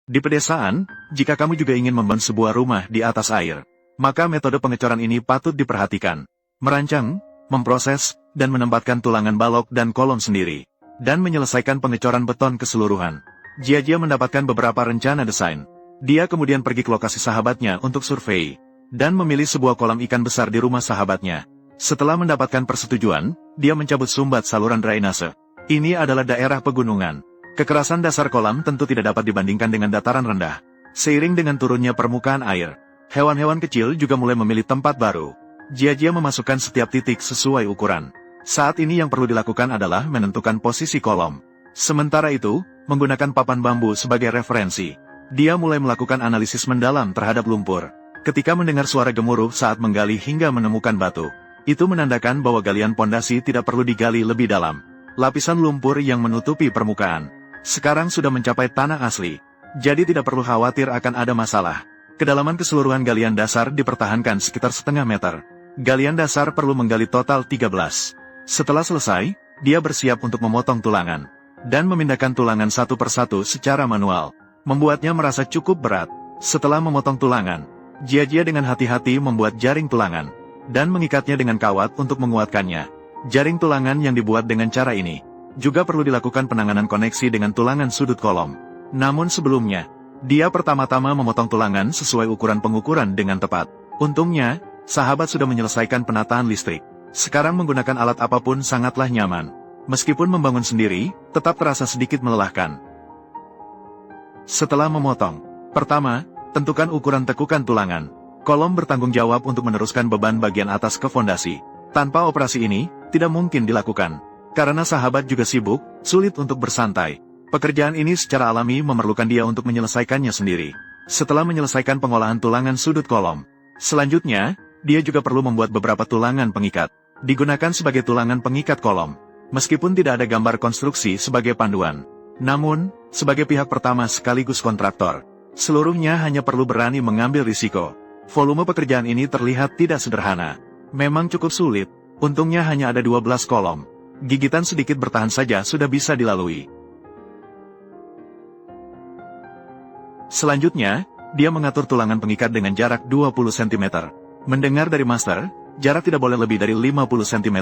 Di pedesaan, jika kamu juga ingin membangun sebuah rumah di atas air, maka metode pengecoran ini patut diperhatikan. Merancang, memproses, dan menempatkan tulangan balok dan kolom sendiri, dan menyelesaikan pengecoran beton keseluruhan. Jia mendapatkan beberapa rencana desain. Dia kemudian pergi ke lokasi sahabatnya untuk survei, dan memilih sebuah kolam ikan besar di rumah sahabatnya. Setelah mendapatkan persetujuan, dia mencabut sumbat saluran drainase. Ini adalah daerah pegunungan. Kekerasan dasar kolam tentu tidak dapat dibandingkan dengan dataran rendah. Seiring dengan turunnya permukaan air, hewan-hewan kecil juga mulai memilih tempat baru. Jia memasukkan setiap titik sesuai ukuran. Saat ini yang perlu dilakukan adalah menentukan posisi kolom. Sementara itu, menggunakan papan bambu sebagai referensi, dia mulai melakukan analisis mendalam terhadap lumpur. Ketika mendengar suara gemuruh saat menggali hingga menemukan batu, itu menandakan bahwa galian pondasi tidak perlu digali lebih dalam. Lapisan lumpur yang menutupi permukaan sekarang sudah mencapai tanah asli, jadi tidak perlu khawatir akan ada masalah. Kedalaman keseluruhan galian dasar dipertahankan sekitar setengah meter. Galian dasar perlu menggali total 13. Setelah selesai, dia bersiap untuk memotong tulangan, dan memindahkan tulangan satu persatu secara manual. Membuatnya merasa cukup berat. Setelah memotong tulangan, Jia dengan hati-hati membuat jaring tulangan, dan mengikatnya dengan kawat untuk menguatkannya. Jaring tulangan yang dibuat dengan cara ini juga perlu dilakukan penanganan koneksi dengan tulangan sudut kolom. Namun sebelumnya, dia pertama-tama memotong tulangan sesuai ukuran pengukuran dengan tepat. Untungnya, sahabat sudah menyelesaikan penataan listrik. Sekarang menggunakan alat apapun sangatlah nyaman. Meskipun membangun sendiri, tetap terasa sedikit melelahkan. Setelah memotong, pertama, tentukan ukuran tekukan tulangan. Kolom bertanggung jawab untuk meneruskan beban bagian atas ke fondasi. Tanpa operasi ini, tidak mungkin dilakukan. Karena sahabat juga sibuk, sulit untuk bersantai. Pekerjaan ini secara alami memerlukan dia untuk menyelesaikannya sendiri. Setelah menyelesaikan pengolahan tulangan sudut kolom, selanjutnya, dia juga perlu membuat beberapa tulangan pengikat. Digunakan sebagai tulangan pengikat kolom. Meskipun tidak ada gambar konstruksi sebagai panduan. Namun, sebagai pihak pertama sekaligus kontraktor, seluruhnya hanya perlu berani mengambil risiko. Volume pekerjaan ini terlihat tidak sederhana. Memang cukup sulit, untungnya hanya ada 12 kolom. Gigitan sedikit bertahan saja sudah bisa dilalui. Selanjutnya, dia mengatur tulangan pengikat dengan jarak 20 cm. Mendengar dari master, jarak tidak boleh lebih dari 50 cm.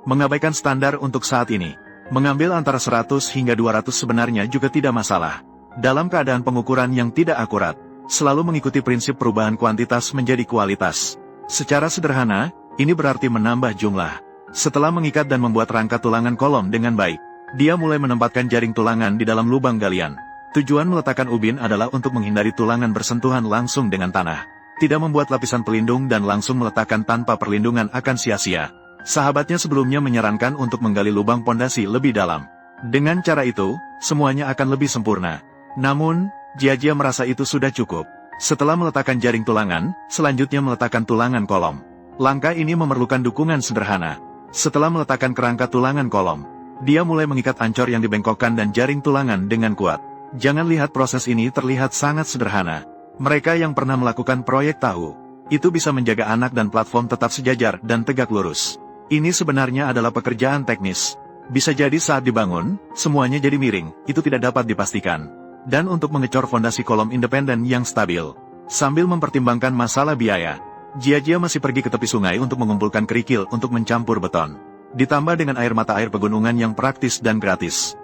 Mengabaikan standar untuk saat ini. Mengambil antara 100 hingga 200 sebenarnya juga tidak masalah. Dalam keadaan pengukuran yang tidak akurat, selalu mengikuti prinsip perubahan kuantitas menjadi kualitas. Secara sederhana, ini berarti menambah jumlah. Setelah mengikat dan membuat rangka tulangan kolom dengan baik, dia mulai menempatkan jaring tulangan di dalam lubang galian. Tujuan meletakkan ubin adalah untuk menghindari tulangan bersentuhan langsung dengan tanah. Tidak membuat lapisan pelindung dan langsung meletakkan tanpa perlindungan akan sia-sia. Sahabatnya sebelumnya menyarankan untuk menggali lubang pondasi lebih dalam. Dengan cara itu, semuanya akan lebih sempurna. Namun, Jia merasa itu sudah cukup. Setelah meletakkan jaring tulangan, selanjutnya meletakkan tulangan kolom. Langkah ini memerlukan dukungan sederhana. Setelah meletakkan kerangka tulangan kolom, dia mulai mengikat ancor yang dibengkokkan dan jaring tulangan dengan kuat. Jangan lihat proses ini terlihat sangat sederhana. Mereka yang pernah melakukan proyek tahu, itu bisa menjaga anak dan platform tetap sejajar dan tegak lurus. Ini sebenarnya adalah pekerjaan teknis. Bisa jadi saat dibangun, semuanya jadi miring, itu tidak dapat dipastikan. Dan untuk mengecor fondasi kolom independen yang stabil, sambil mempertimbangkan masalah biaya, Jia masih pergi ke tepi sungai untuk mengumpulkan kerikil untuk mencampur beton. Ditambah dengan air mata air pegunungan yang praktis dan gratis,